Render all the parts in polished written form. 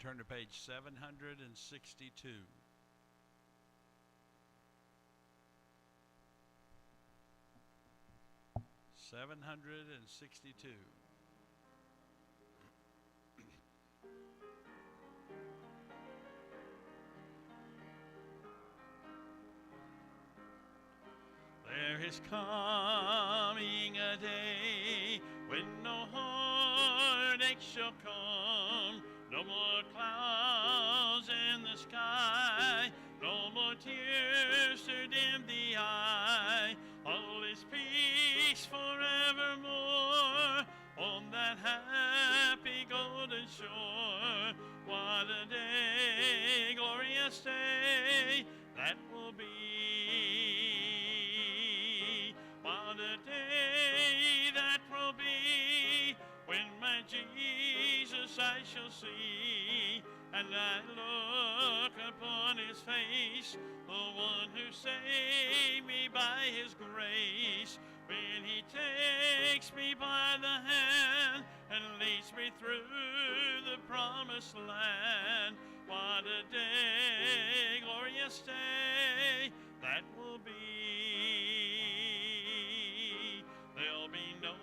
turn to page 762. 762. There is coming a day when no heartache shall come, no more clouds in the sky, no more tears to dim the eye. All is peace forevermore on that happy golden shore. What a day, glorious day that will be. What a day that will be when my Jesus I shall see, and I look upon his face, the one who saved me by his grace. When he takes me by the hand and leads me through the promised land. What a day, glorious day that will be. There'll be no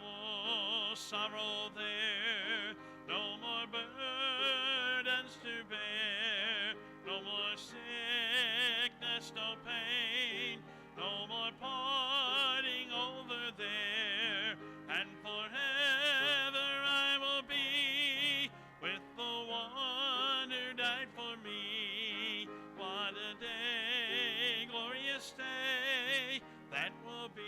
sorrow there, no more burdens to bear, no more sickness, no pain, no more parting over there, and forever I will be with the one who died for me. What a day, glorious day that will be.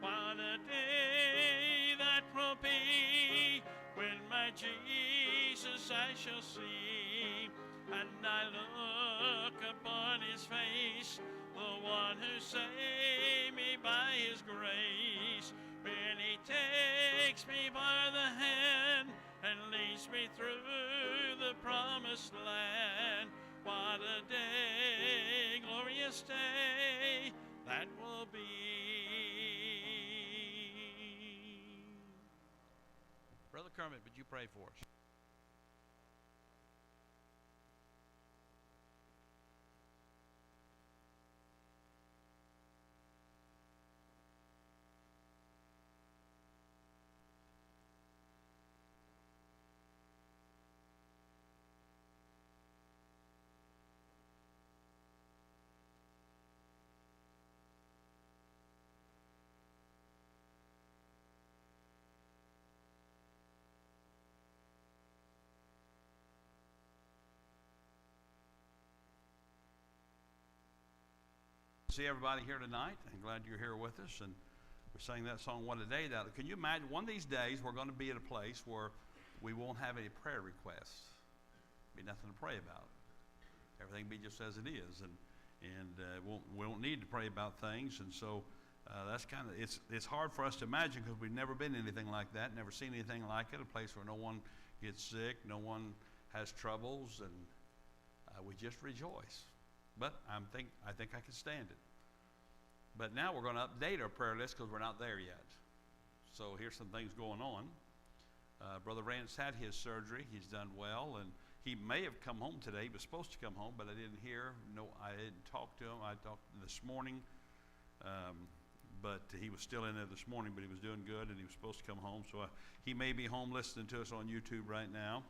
What a day that will be when my Jesus I shall see, and I look upon his face, the one who saved me by his grace. When he takes me by the hand and leads me through the promised land. What a day, glorious day that will be. Brother Kermit, would you pray for us? See everybody here tonight. I'm glad you're here with us, and we sang that song, What a Day That. Can you imagine one of these days we're going to be at a place where we won't have any prayer requests, be nothing to pray about, everything be just as it is, and we won't need to pray about things. And so that's kind of, it's hard for us to imagine because we've never been anything like that, never seen anything like it, a place where no one gets sick, no one has troubles, and we just rejoice. But I think I can stand it. But now we're going to update our prayer list because we're not there yet. So here's some things going on. Brother Rance had his surgery. He's done well, and he may have come home today. He was supposed to come home, but I didn't hear. No, I didn't talk to him. I talked this morning, but he was still in there this morning, but he was doing good, and he was supposed to come home. So he may be home listening to us on YouTube right now.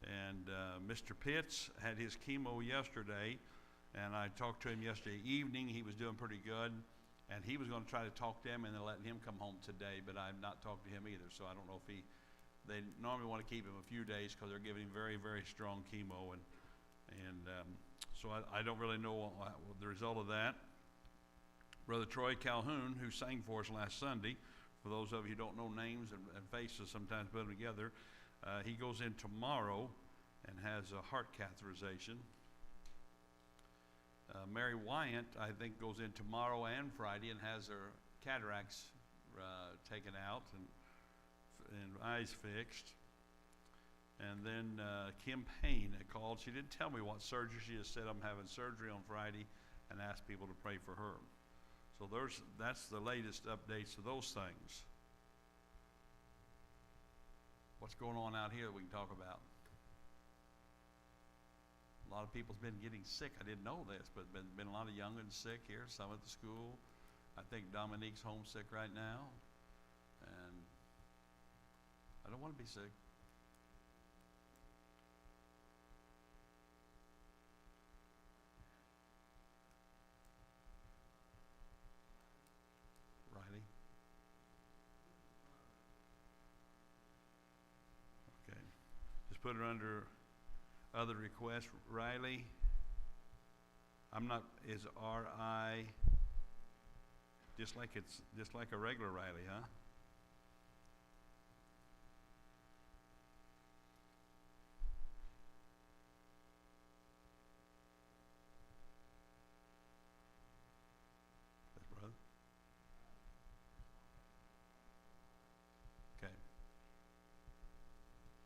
And Mr. Pitts had his chemo yesterday. And I talked to him yesterday evening. He was doing pretty good. And he was going to try to talk to him and then letting him come home today. But I've not talked to him either. So I don't know if they normally want to keep him a few days because they're giving him very, very strong chemo. So I don't really know the result of that. Brother Troy Calhoun, who sang for us last Sunday, for those of you who don't know names and faces, sometimes put them together, he goes in tomorrow and has a heart catheterization. Mary Wyant, I think, goes in tomorrow and Friday and has her cataracts taken out and eyes fixed. And then Kim Payne had called. She didn't tell me what surgery. She just said, I'm having surgery on Friday, and asked people to pray for her. So that's the latest updates of those things. What's going on out here that we can talk about? A lot of people's been getting sick. I didn't know this, but been a lot of young'uns sick here, some at the school. I think Dominique's homesick right now, and I don't want to be sick. Riley? Okay. Just put her under other requests. Riley, I'm not, is R-I, just like a regular Riley, huh? That's brother. Okay.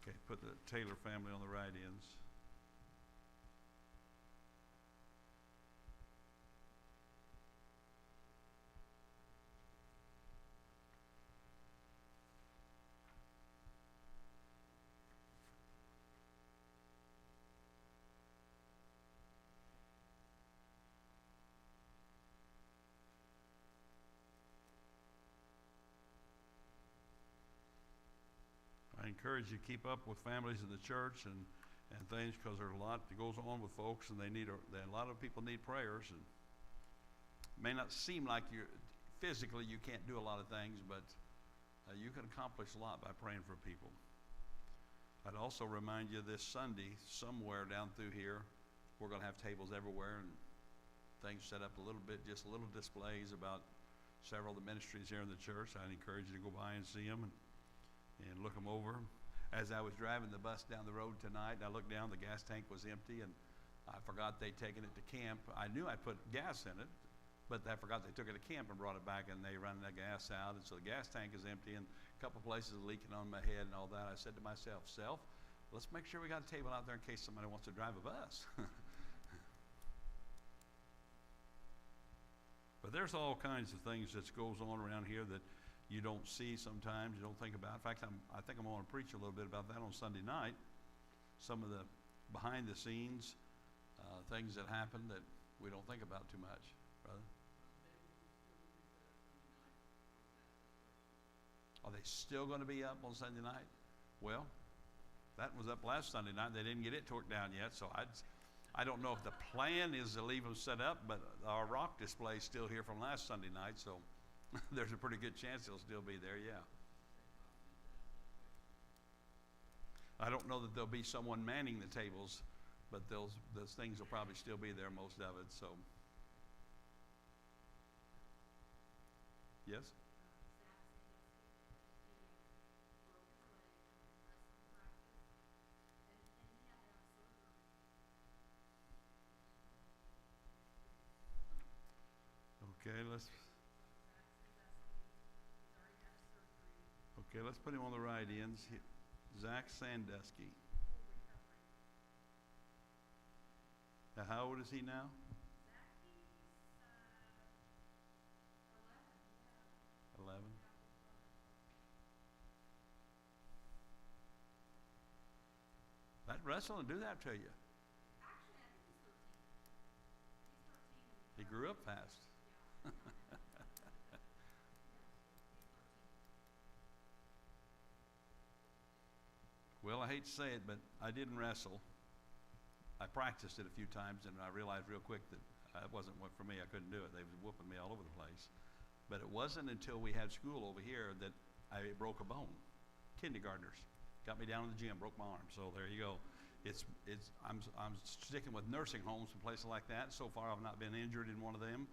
Okay, put the Taylor family on the write-ins. I encourage you to keep up with families in the church and things, because there's a lot that goes on with folks, and a lot of people need prayers. And it may not seem like physically you can't do a lot of things, but you can accomplish a lot by praying for people. I'd also remind you this Sunday, somewhere down through here, we're going to have tables everywhere and things set up a little bit, just little displays about several of the ministries here in the church. I'd encourage you to go by and see them and look them over. As I was driving the bus down the road tonight, I looked down, the gas tank was empty, and I forgot they'd taken it to camp. I knew I'd put gas in it, but I forgot they took it to camp and brought it back, and they run the gas out, and so the gas tank is empty, and a couple places leaking on my head and all that. I said to myself, let's make sure we got a table out there in case somebody wants to drive a bus. But there's all kinds of things that goes on around here that you don't see sometimes, you don't think about. In fact, I think I'm going to preach a little bit about that on Sunday night. Some of the behind the scenes things that happen that we don't think about too much, brother. Are they still going to be up on Sunday night? Well, that was up last Sunday night. They didn't get it torn down yet, so I don't know if the plan is to leave them set up, but our rock display is still here from last Sunday night, so there's a pretty good chance they'll still be there, yeah. I don't know that there'll be someone manning the tables, but those things will probably still be there, most of it, so. Yes? Okay, let's put him on the right ends. Zach Sandusky. Now, how old is he now? 11. That wrestling do that to you. Actually, I think he's 13. He grew up fast. Well, I hate to say it, but I didn't wrestle. I practiced it a few times, and I realized real quick that it wasn't what for me. I couldn't do it. They was whooping me all over the place. But it wasn't until we had school over here that I broke a bone. Kindergartners got me down in the gym, broke my arm. So there you go. I'm sticking with nursing homes and places like that. So far, I've not been injured in one of them,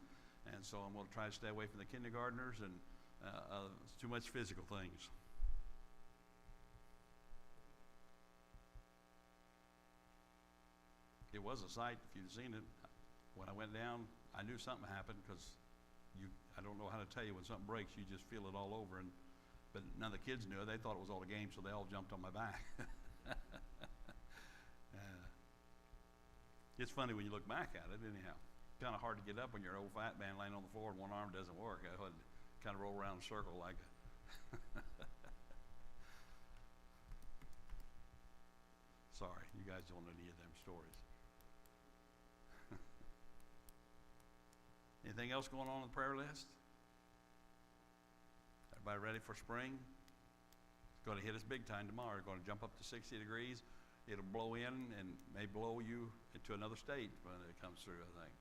and so I'm going to try to stay away from the kindergartners and too much physical things. It was a sight if you'd seen it. When I went down, I knew something happened because I don't know how to tell you when something breaks, you just feel it all over. But none of the kids knew it. They thought it was all a game, so they all jumped on my back. It's funny when you look back at it, anyhow. Kind of hard to get up when you're an old fat man laying on the floor and one arm doesn't work. I kind of roll around in a circle like Sorry, you guys don't know any of them stories. Anything else going on the prayer list? Everybody ready for spring? It's going to hit us big time tomorrow. It's going to jump up to 60 degrees. It'll blow in and may blow you into another state when it comes through, I think.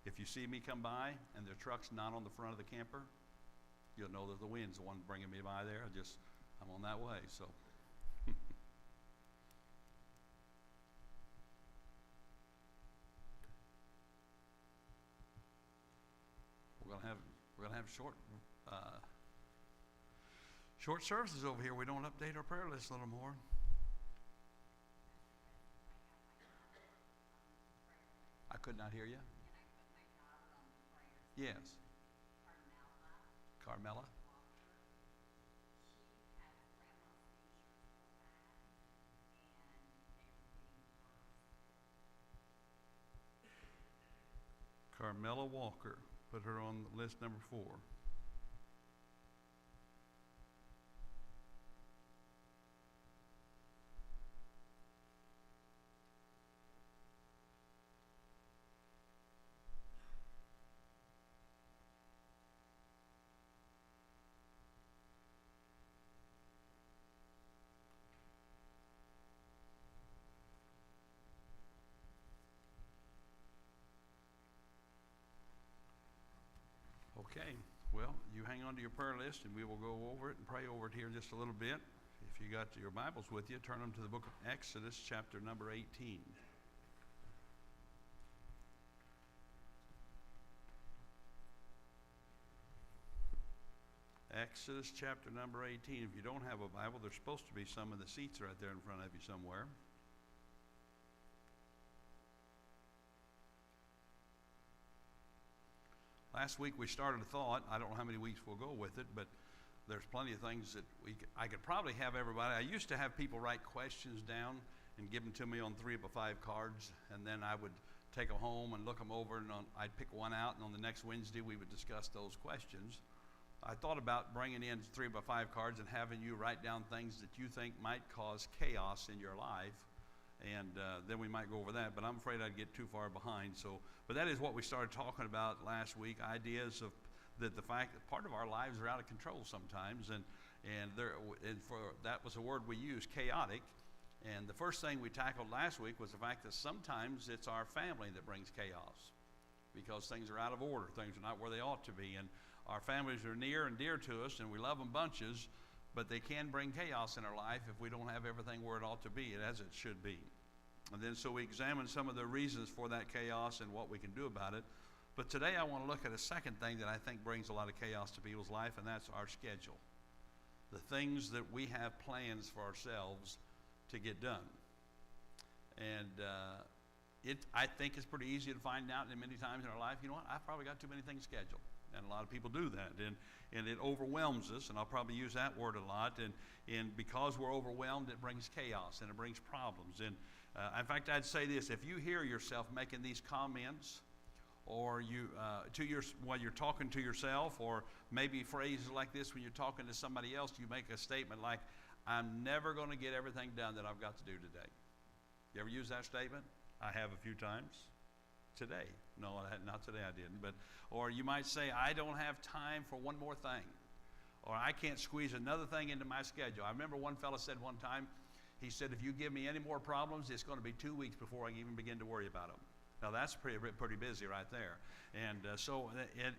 If you see me come by and the truck's not on the front of the camper, you'll know that the wind's the one bringing me by there. I'm on that way, so. We're gonna have short services over here. We don't update our prayer list a little more. I could not hear you. Yes. Carmela. Carmela Walker. Put her on list number 4. Okay, well, you hang on to your prayer list and we will go over it and pray over it here in just a little bit. If you got your Bibles with you, turn them to the book of Exodus, chapter number 18. Exodus chapter number 18. If you don't have a Bible, there's supposed to be some in the seats right there in front of you somewhere. Last week we started a thought. I don't know how many weeks we'll go with it, but there's plenty of things that I could probably have everybody. I used to have people write questions down and give them to me on 3 of 5 cards, and then I would take them home and look them over, and I'd pick one out, and on the next Wednesday we would discuss those questions. I thought about bringing in 3 of 5 cards and having you write down things that you think might cause chaos in your life. And then we might go over that, but I'm afraid I'd get too far behind. But that is what we started talking about last week, ideas of that the fact that part of our lives are out of control sometimes, and that was a word we used, chaotic. And the first thing we tackled last week was the fact that sometimes it's our family that brings chaos because things are out of order, things are not where they ought to be, and our families are near and dear to us, and we love them bunches. But they can bring chaos in our life if we don't have everything where it ought to be, as it should be. And then so we examine some of the reasons for that chaos and what we can do about it. But today I want to look at a second thing that I think brings a lot of chaos to people's life, and that's our schedule. The things that we have plans for ourselves to get done. And I think it's pretty easy to find out in many times in our life, you know what, I've probably got too many things scheduled. And a lot of people do that, and it overwhelms us, and I'll probably use that word a lot, and because we're overwhelmed, it brings chaos, and it brings problems. And in fact, I'd say this: if you hear yourself making these comments, or while you're talking to yourself, or maybe phrases like this when you're talking to somebody else, you make a statement like, I'm never going to get everything done that I've got to do today. You ever use that statement? I have a few times. Today. No, not today I didn't. Or you might say, I don't have time for one more thing. Or I can't squeeze another thing into my schedule. I remember one fellow said one time, he said, if you give me any more problems, it's going to be 2 weeks before I can even begin to worry about them. Now that's pretty busy right there. And so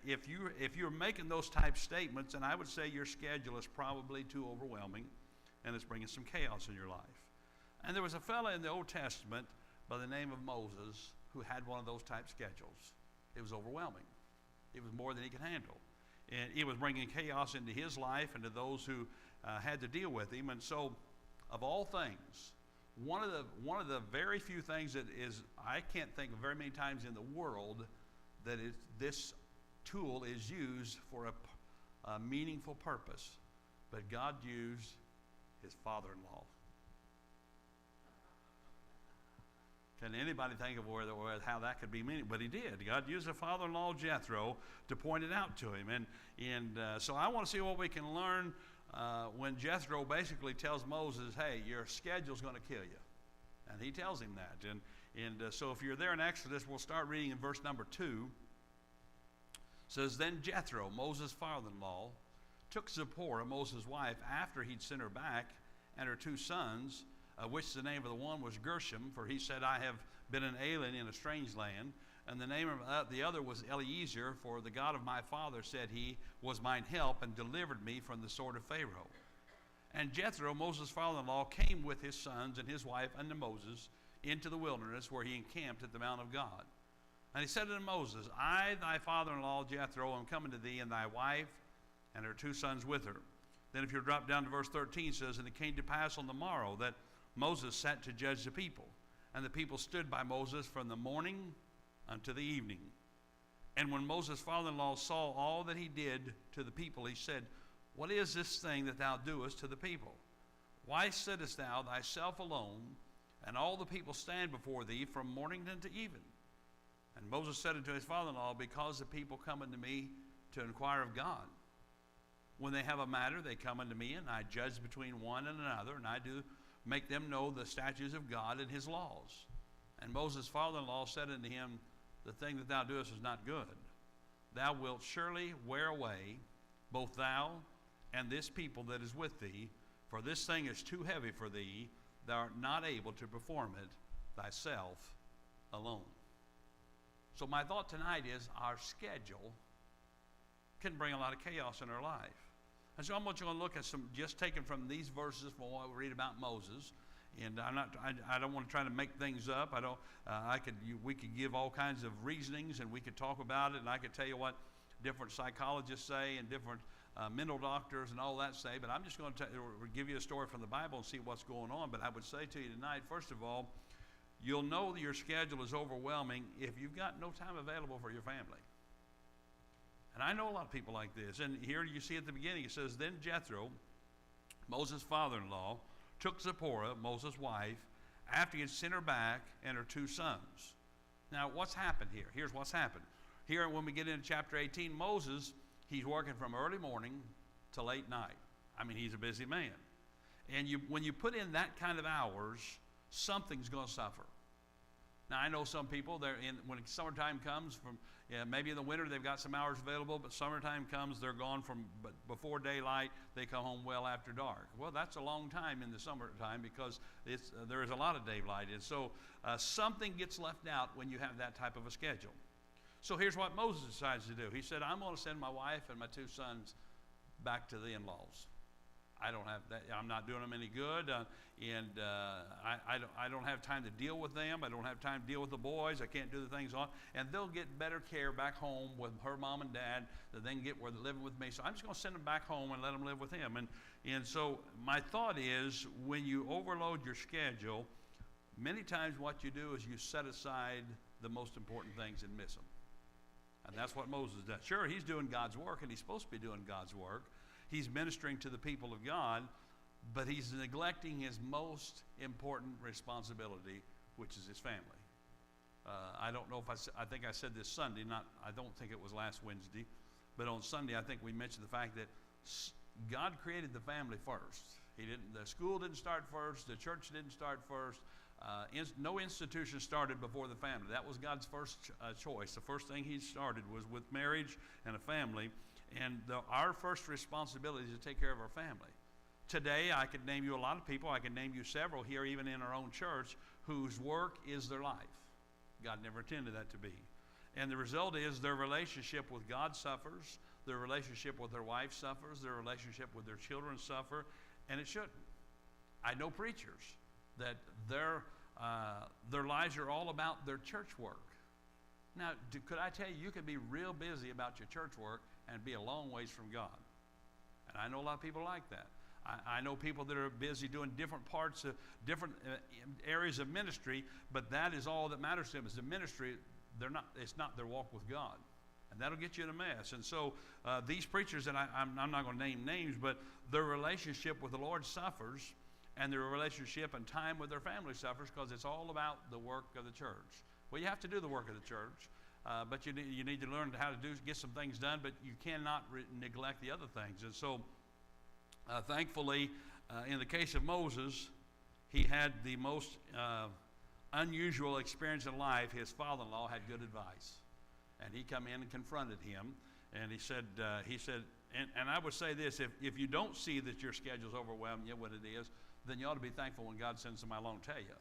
if you're making those type statements, and I would say your schedule is probably too overwhelming, and it's bringing some chaos in your life. And there was a fellow in the Old Testament by the name of Moses who had one of those type schedules. It was overwhelming. It was more than he could handle. And it was bringing chaos into his life and to those who had to deal with him. And so, of all things, one of the very few things that is, I can't think of very many times in the world that this tool is used for a meaningful purpose. But God used his father-in-law. Can anybody think of how that could be meaningful? But he did. God used a father-in-law, Jethro, to point it out to him. And so I want to see what we can learn when Jethro basically tells Moses, hey, your schedule's going to kill you. And he tells him that. So if you're there in Exodus, we'll start reading in verse number 2. It says, then Jethro, Moses' father-in-law, took Zipporah, Moses' wife, after he'd sent her back, and her 2 sons, which the name of the one was Gershom, for he said, I have been an alien in a strange land. And the name of the other was Eliezer, for the God of my father, said he, was mine help, and delivered me from the sword of Pharaoh. And Jethro, Moses' father-in-law, came with his sons and his wife unto Moses into the wilderness, where he encamped at the mount of God. And he said unto Moses, I, thy father-in-law Jethro, am coming to thee, and thy wife and her 2 sons with her. Then if you drop down to verse 13, it says, and it came to pass on the morrow that Moses sat to judge the people. And the people stood by Moses from the morning unto the evening. And when Moses' father-in-law saw all that he did to the people, he said, what is this thing that thou doest to the people? Why sittest thou thyself alone, and all the people stand before thee from morning unto even? And Moses said unto his father-in-law, because the people come unto me to inquire of God. When they have a matter, they come unto me, and I judge between one and another, and I do make them know the statutes of God and his laws. And Moses' father-in-law said unto him, the thing that thou doest is not good. Thou wilt surely wear away both thou and this people that is with thee, for this thing is too heavy for thee. Thou art not able to perform it thyself alone. So my thought tonight is our schedule can bring a lot of chaos in our life. And so I'm going to look at some, just taken from these verses from what we read about Moses. And I don't want to try to make things up. We could give all kinds of reasonings, and we could talk about it, and I could tell you what different psychologists say and different mental doctors and all that say. But I'm just going to give you a story from the Bible and see what's going on. But I would say to you tonight, first of all, you'll know that your schedule is overwhelming if you've got no time available for your family. And I know a lot of people like this. And here you see at the beginning, it says, then Jethro, Moses' father-in-law, took Zipporah, Moses' wife, after he had sent her back, and her 2 sons. Now, what's happened here? Here's what's happened. Here, when we get into chapter 18, Moses, he's working from early morning to late night. I mean, he's a busy man. And when you put in that kind of hours, something's going to suffer. Now, I know some people, when summertime comes, maybe in the winter they've got some hours available, but summertime comes, they're gone from before daylight, they come home well after dark. Well, that's a long time in the summertime because there is a lot of daylight. And so something gets left out when you have that type of a schedule. So here's what Moses decides to do. He said, I'm going to send my wife and my 2 sons back to the in-laws. I don't have that. I'm not doing them any good, I don't have time to deal with them. I don't have time to deal with the boys. I can't do the things on, and they'll get better care back home with her mom and dad that they can get where they're living with me. So I'm just going to send them back home and let them live with him. And so my thought is, when you overload your schedule, many times what you do is you set aside the most important things and miss them. And that's what Moses does. Sure, he's doing God's work, and he's supposed to be doing God's work. He's ministering to the people of God, but he's neglecting his most important responsibility, which is his family. I don't know if I think I said this Sunday, I don't think it was last Wednesday, but on Sunday I think we mentioned the fact that God created the family first. The school didn't start first, the church didn't start first, no institution started before the family. That was God's first choice. The first thing he started was with marriage and a family. And our first responsibility is to take care of our family. Today, I could name you a lot of people. I could name you several here, even in our own church, whose work is their life. God never intended that to be. And the result is their relationship with God suffers. Their relationship with their wife suffers. Their relationship with their children suffer. And it shouldn't. I know preachers that their lives are all about their church work. Now, could I tell you, you can be real busy about your church work and be a long ways from God. And I know a lot of people like that. I know people that are busy doing different parts of different areas of ministry, but that is all that matters to them is the ministry. It's not their walk with God. And that'll get you in a mess. And so these preachers, and I'm not going to name names, but their relationship with the Lord suffers, and their relationship and time with their family suffers because it's all about the work of the church. Well, you have to do the work of the church. But you need to learn how to get some things done, but you cannot neglect the other things. And so Thankfully, in the case of Moses, he had the most unusual experience in life. His father-in-law had good advice, and he come in and confronted him, and he said, and I would say this: if you don't see that your schedule's overwhelming you, what it is, then you ought to be thankful when God sends somebody along to tell you,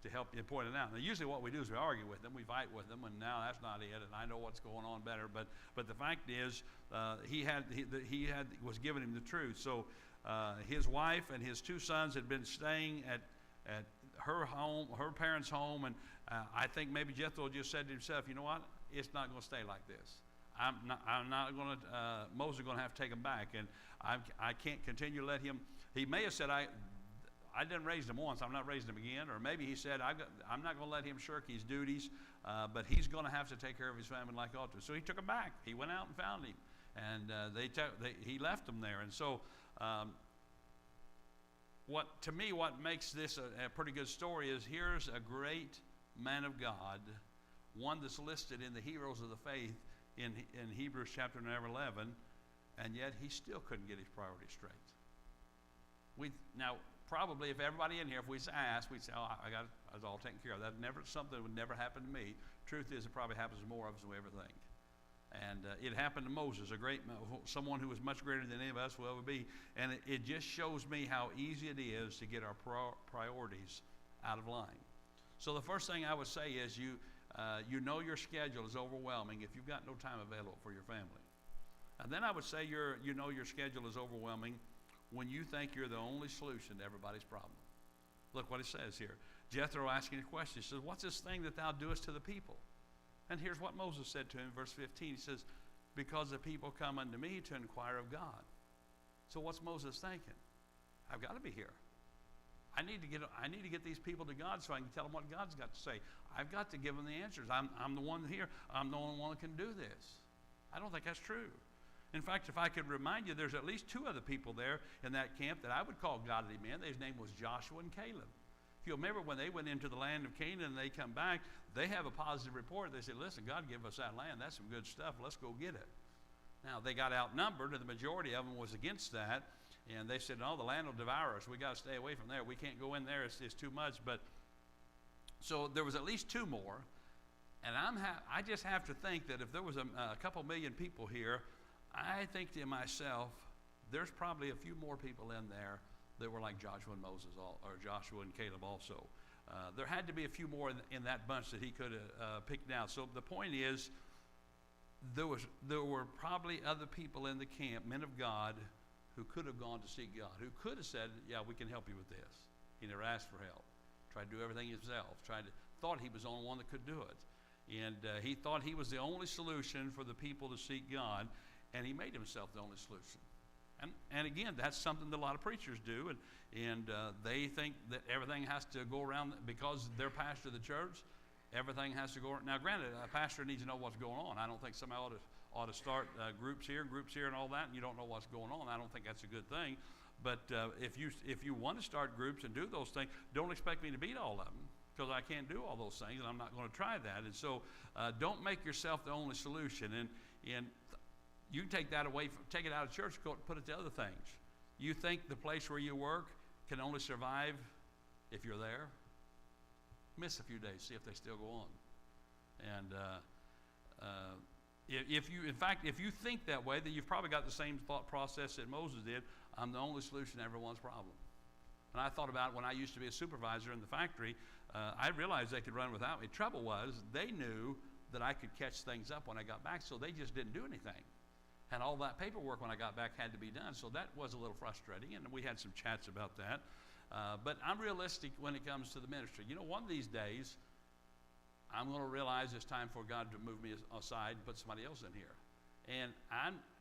to help you point it out. Now, usually what we do is we argue with them, we fight with them, and now that's not it, and I know what's going on better. But the fact is, he was giving him the truth. So his wife and his two sons had been staying at her home, her parents' home, and I think maybe Jethro just said to himself, you know what? It's not going to stay like this. I'm not going to. Moses is going to have to take him back, and I can't continue to let him. He may have said, I didn't raise him once, I'm not raising him again. Or maybe he said, I'm not going to let him shirk his duties, but he's going to have to take care of his family like he ought to. So he took him back. He went out and found him, and he left him there. And so what makes this a pretty good story is here's a great man of God, one that's listed in the heroes of the faith in Hebrews chapter number 11, and yet he still couldn't get his priorities straight. Now, probably if everybody in here, if we asked, we'd say, oh, I got it all taken care of. Something that would never happen to me. Truth is, it probably happens to more of us than we ever think. And it happened to Moses, someone who was much greater than any of us will ever be. And it just shows me how easy it is to get our priorities out of line. So the first thing I would say is you know your schedule is overwhelming if you've got no time available for your family. And then I would say you know your schedule is overwhelming when you think you're the only solution to everybody's problem. Look what it says here. Jethro asking a question. He says, what's this thing that thou doest to the people? And here's what Moses said to him, verse 15. He says, because the people come unto me to inquire of God. So what's Moses thinking? I've got to be here. I need to get these people to God so I can tell them what God's got to say. I've got to give them the answers. I'm the one here. I'm the only one that can do this. I don't think that's true. In fact, if I could remind you, there's at least two other people there in that camp that I would call godly men. His name was Joshua and Caleb. If you remember when they went into the land of Canaan and they come back, they have a positive report. They said, listen, God gave us that land. That's some good stuff. Let's go get it. Now, they got outnumbered, and the majority of them was against that. And they said, no, the land will devour us. We got to stay away from there. We can't go in there. It's too much. But so there was at least two more. And I just have to think that if there was a couple million people here, I think to myself, there's probably a few more people in there that were like Joshua and Moses, or Joshua and Caleb also. There had to be a few more in that bunch that he could have picked out. So the point is, there were probably other people in the camp, men of God, who could have gone to seek God, who could have said, yeah, we can help you with this. He never asked for help. Tried to do everything himself. Thought he was the only one that could do it. And he thought he was the only solution for the people to seek God. And he made himself the only solution. And again, that's something that a lot of preachers do, and they think that everything has to go around, because they're pastor of the church, everything has to go around. Now, granted, a pastor needs to know what's going on. I don't think somebody ought to start groups here and all that, and you don't know what's going on. I don't think that's a good thing. But if you want to start groups and do those things, don't expect me to beat all of them, because I can't do all those things, and I'm not going to try that. And so don't make yourself the only solution. And you take it out of church, put it to other things. You think the place where you work can only survive if you're there? Miss a few days, see if they still go on. And if you think that way, then you've probably got the same thought process that Moses did. I'm the only solution to everyone's problem. And I thought about when I used to be a supervisor in the factory, I realized they could run without me. Trouble was, they knew that I could catch things up when I got back, so they just didn't do anything. And all that paperwork when I got back had to be done, so that was a little frustrating, and we had some chats about that. But I'm realistic when it comes to the ministry. You know, one of these days, I'm going to realize it's time for God to move me aside and put somebody else in here. And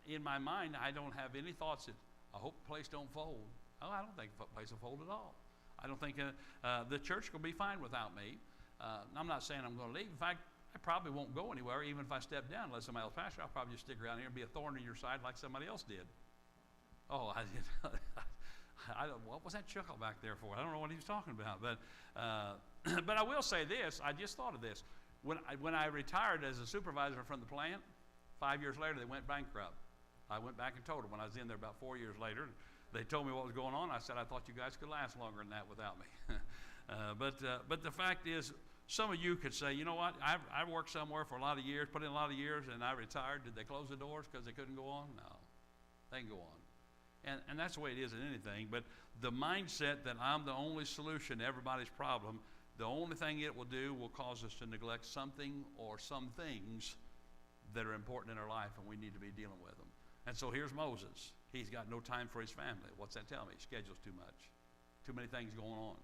in my mind, I don't have any thoughts that, I hope the place don't fold. Oh, I don't think the place will fold at all. I don't think the church will be fine without me. I'm not saying I'm going to leave. In fact, I probably won't go anywhere, even if I step down, unless somebody else pastor. I'll probably just stick around here and be a thorn in your side like somebody else did. Oh, I did. What was that chuckle back there for? I don't know what he was talking about. But I will say this. I just thought of this. When I retired as a supervisor from the plant, 5 years later, they went bankrupt. I went back and told them when I was in there about 4 years later. they told me what was going on. I said, I thought you guys could last longer than that without me. But the fact is, some of you could say, you know what, I've worked somewhere for a lot of years, put in a lot of years, and I retired. Did they close the doors because they couldn't go on? No, they can go on. And that's the way it is in anything. But the mindset that I'm the only solution to everybody's problem, the only thing it will do will cause us to neglect something or some things that are important in our life, and we need to be dealing with them. And so here's Moses. He's got no time for his family. What's that tell me? His schedule's too much. Too many things going on.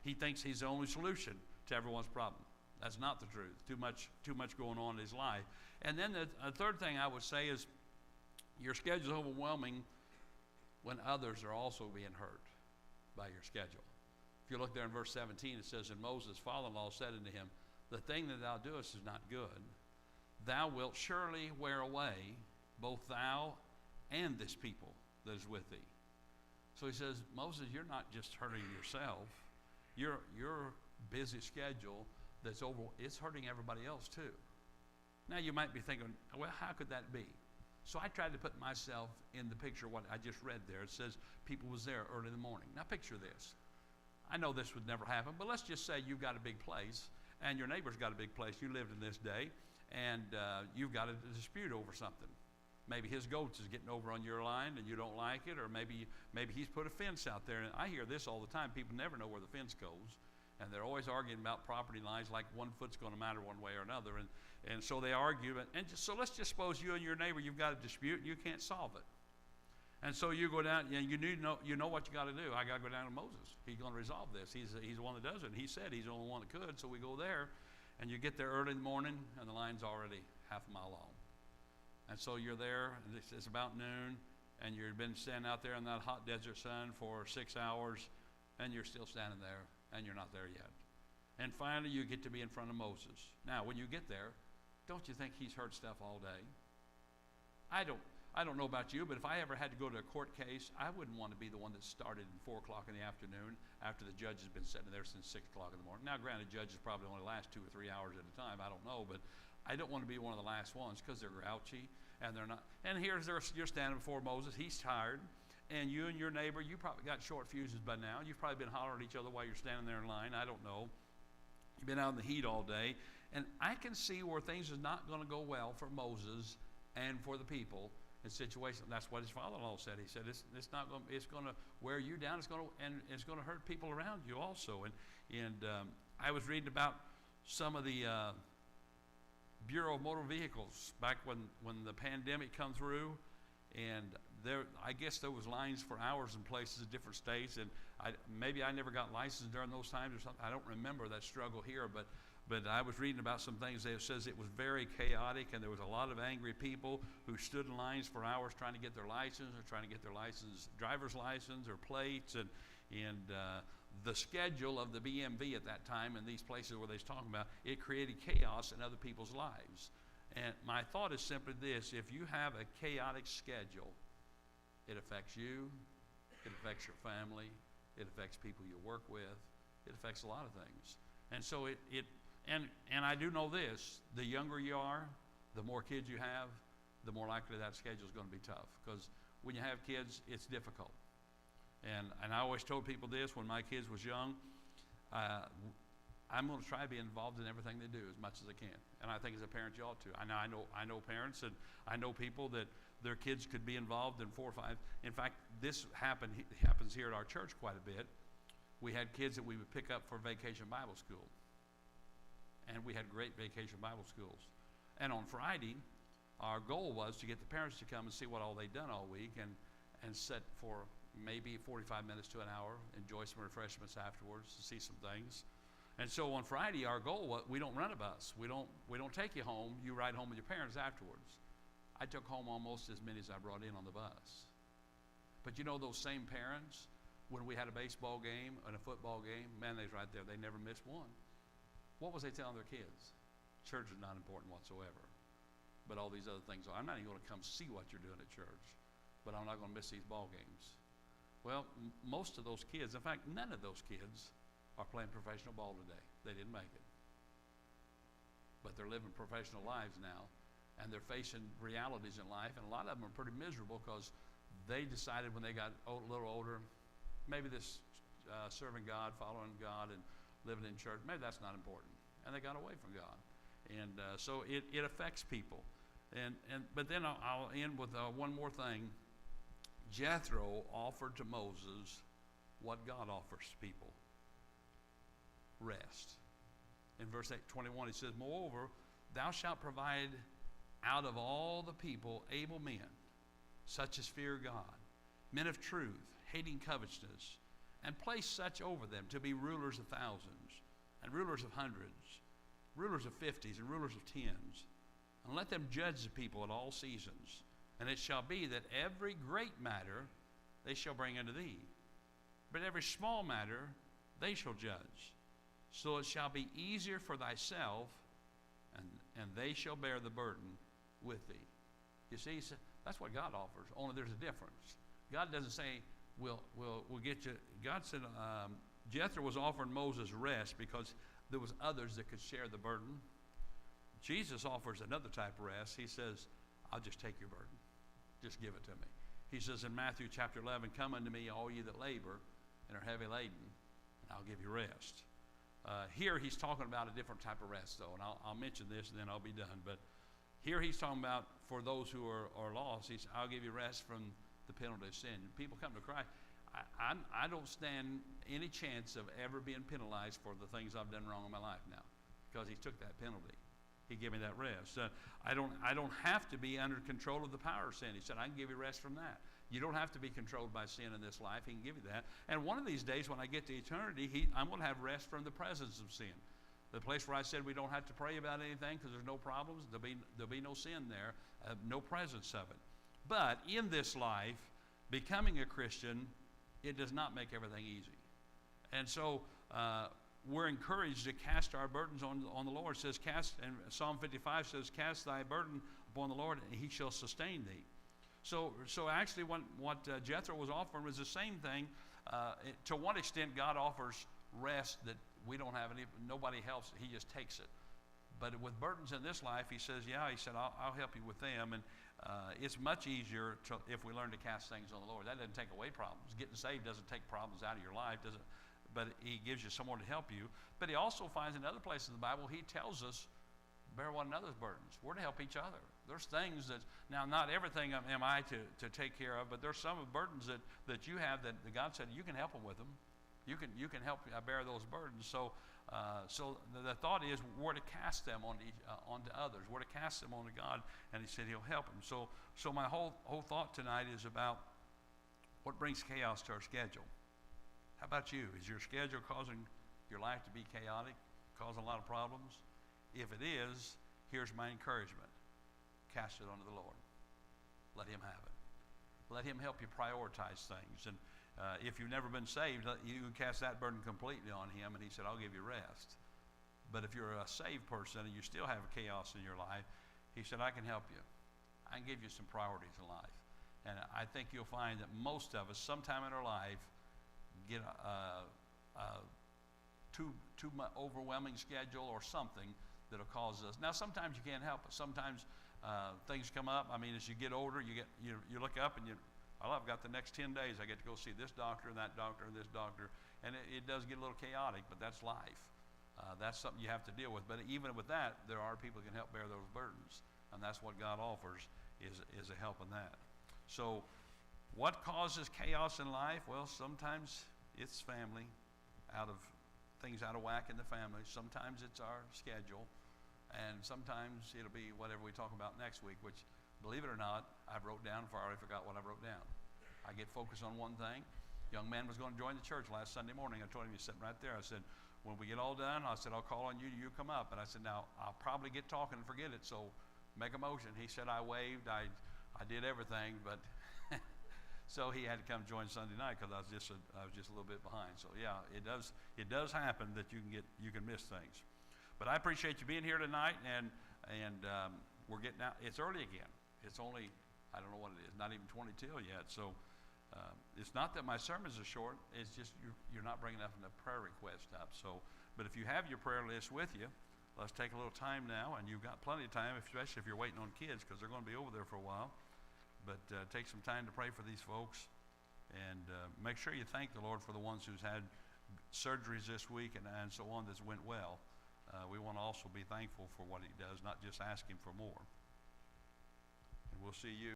He thinks he's the only solution to everyone's problem. That's not the truth. Too much going on in his life. And then the third thing I would say is your schedule's overwhelming when others are also being hurt by your schedule. If you look there in verse 17, it says, and Moses' father-in-law said unto him, the thing that thou doest is not good. Thou wilt surely wear away both thou and this people that is with thee. So he says, Moses, you're not just hurting yourself. Your busy schedule it's hurting everybody else too. Now you might be thinking, well, how could that be? So I tried to put myself in the picture of what I just read there. It says people was there early in the morning. Now picture this. I know this would never happen, but let's just say you've got a big place and your neighbor's got a big place. You lived in this day and you've got a dispute over something. Maybe his goats is getting over on your line and you don't like it, or maybe he's put a fence out there. And I hear this all the time. People never know where the fence goes, and they're always arguing about property lines like 1 foot's going to matter one way or another. And so they argue. So let's just suppose you and your neighbor, you've got a dispute and you can't solve it. And so you go down, and you know what you got to do. I got to go down to Moses. He's going to resolve this. He's the one that does it. And he said he's the only one that could. So we go there, and you get there early in the morning, and the line's already half a mile long. And so you're there, and it's about noon, and you've been standing out there in that hot desert sun for 6 hours, and you're still standing there, and you're not there yet. And finally, you get to be in front of Moses. Now, when you get there, don't you think he's heard stuff all day? I don't know about you, but if I ever had to go to a court case, I wouldn't want to be the one that started at 4 o'clock in the afternoon after the judge has been sitting there since 6 o'clock in the morning. Now, granted, judges probably only last 2 or 3 hours at a time. I don't know, but I don't want to be one of the last ones because they're grouchy and they're not. And you're standing before Moses. He's tired. And you and your neighbor, you probably got short fuses by now. You've probably been hollering at each other while you're standing there in line. I don't know. You've been out in the heat all day. And I can see where things is not going to go well for Moses and for the people in situations. That's what his father-in-law said. He said, it's going to wear you down. It's going to hurt people around you also. And I was reading about some of the Bureau of Motor Vehicles back when the pandemic come through, and I guess there was lines for hours in places in different states, and maybe I never got licensed during those times or something. I don't remember that struggle here, but I was reading about some things that says it was very chaotic, and there was a lot of angry people who stood in lines for hours trying to get their license, or trying to get their driver's license or plates, and the schedule of the BMV at that time in these places where they was talking about, it created chaos in other people's lives. And my thought is simply this: if you have a chaotic schedule, it affects you, it affects your family, it affects people you work with, it affects a lot of things. And so and I do know this: the younger you are, the more kids you have, the more likely that schedule is going to be tough. Because when you have kids, it's difficult. And I always told people this when my kids was young: I'm going to try to be involved in everything they do as much as I can. And I think as a parent, you ought to. I know parents, and I know people that their kids could be involved in 4 or 5. In fact, this happens here at our church quite a bit. We had kids that we would pick up for Vacation Bible School. And we had great Vacation Bible schools. And on Friday, our goal was to get the parents to come and see what all they'd done all week, and sit for maybe 45 minutes to an hour, enjoy some refreshments afterwards, to see some things. And so on Friday, our goal was, we don't rent a bus. We don't take you home. You ride home with your parents afterwards. I took home almost as many as I brought in on the bus. But you know, those same parents, when we had a baseball game and a football game, man, they was right there. They never missed one. What was they telling their kids? Church is not important whatsoever, but all these other things are. I'm not even going to come see what you're doing at church, but I'm not going to miss these ball games. Well, most of those kids, in fact, none of those kids are playing professional ball today. They didn't make it. But they're living professional lives now, and they're facing realities in life, and a lot of them are pretty miserable because they decided when they got a little older, maybe this serving God, following God, and living in church, maybe that's not important. And they got away from God. And so it affects people. But then I'll end with one more thing. Jethro offered to Moses what God offers to people: rest. In verse 21, he says, moreover, thou shalt provide out of all the people able men, such as fear God, men of truth, hating covetousness, and place such over them to be rulers of thousands, and rulers of hundreds, rulers of fifties, and rulers of tens. And let them judge the people at all seasons. And it shall be that every great matter they shall bring unto thee, but every small matter they shall judge. So it shall be easier for thyself, and they shall bear the burden with thee. You see, that's what God offers, only there's a difference. God doesn't say, we'll get you. God said Jethro was offering Moses rest because there was others that could share the burden. Jesus offers another type of rest. He says, I'll just take your burden. Just give it to me. He says in Matthew chapter 11, come unto me, all ye that labor and are heavy laden, and I'll give you rest. Here he's talking about a different type of rest, though, and I'll mention this and then I'll be done. But here he's talking about for those who are lost, he says, I'll give you rest from the penalty of sin. People come to Christ. I don't stand any chance of ever being penalized for the things I've done wrong in my life now, because he took that penalty. He gave me that rest. I don't have to be under control of the power of sin. He said, I can give you rest from that. You don't have to be controlled by sin in this life. He can give you that. And one of these days when I get to eternity, I'm going to have rest from the presence of sin. The place where I said we don't have to pray about anything because there's no problems, there'll be no sin there, no presence of it. But in this life, becoming a Christian, it does not make everything easy. And so we're encouraged to cast our burdens on the Lord. It says, and Psalm 55 says, cast thy burden upon the Lord, and he shall sustain thee. So actually what Jethro was offering was the same thing. To one extent, God offers rest that we don't have nobody helps. He just takes it. But with burdens in this life, he said, I'll help you with them. And it's much easier if we learn to cast things on the Lord. That doesn't take away problems. Getting saved doesn't take problems out of your life, does it? But he gives you someone to help you. But he also finds in other places in the Bible, he tells us, bear one another's burdens. We're to help each other. There's things that, now not everything am I to take care of, but there's some of burdens that you have that God said you can help them with them. You can help bear those burdens. So the thought is we're to cast them onto others. We're to cast them onto God, and he said he'll help them. So my whole thought tonight is about what brings chaos to our schedule. How about you? Is your schedule causing your life to be chaotic, causing a lot of problems? If it is, here's my encouragement. Cast it onto the Lord. Let him have it. Let him help you prioritize things. And if you've never been saved, you can cast that burden completely on him, and he said, I'll give you rest. But if you're a saved person and you still have chaos in your life, he said, I can help you. I can give you some priorities in life. And I think you'll find that most of us, sometime in our life, get too overwhelming schedule or something that'll cause us. Now, sometimes you can't help it. Sometimes things come up. I mean, as you get older, you look up and I've got the next 10 days. I get to go see this doctor and that doctor and this doctor. And it does get a little chaotic, but that's life. That's something you have to deal with. But even with that, there are people who can help bear those burdens. And that's what God offers is a help in that. So what causes chaos in life? Well, sometimes it's family, things out of whack in the family. Sometimes it's our schedule. And sometimes it'll be whatever we talk about next week, which, believe it or not, I wrote down before I already forgot what I wrote down. I get focused on one thing. Young man was going to join the church last Sunday morning. I told him, he's sitting right there. I said, when we get all done, I said, I'll call on you. You come up. And I said, now, I'll probably get talking and forget it, so make a motion. He said, I waved. I did everything, but so he had to come join Sunday night because I was just a little bit behind. So yeah, it does happen that you can miss things. But I appreciate you being here tonight, and we're getting out. It's early again. It's only, I don't know what it is, not even 20 till yet. So it's not that my sermons are short. It's just you're not bringing enough prayer requests up. So, but if you have your prayer list with you, let's take a little time now, and you've got plenty of time, especially if you're waiting on kids, because they're going to be over there for a while. But take some time to pray for these folks, and make sure you thank the Lord for the ones who's had surgeries this week and so on that's went well. We want to also be thankful for what he does, not just ask him for more. And we'll see you.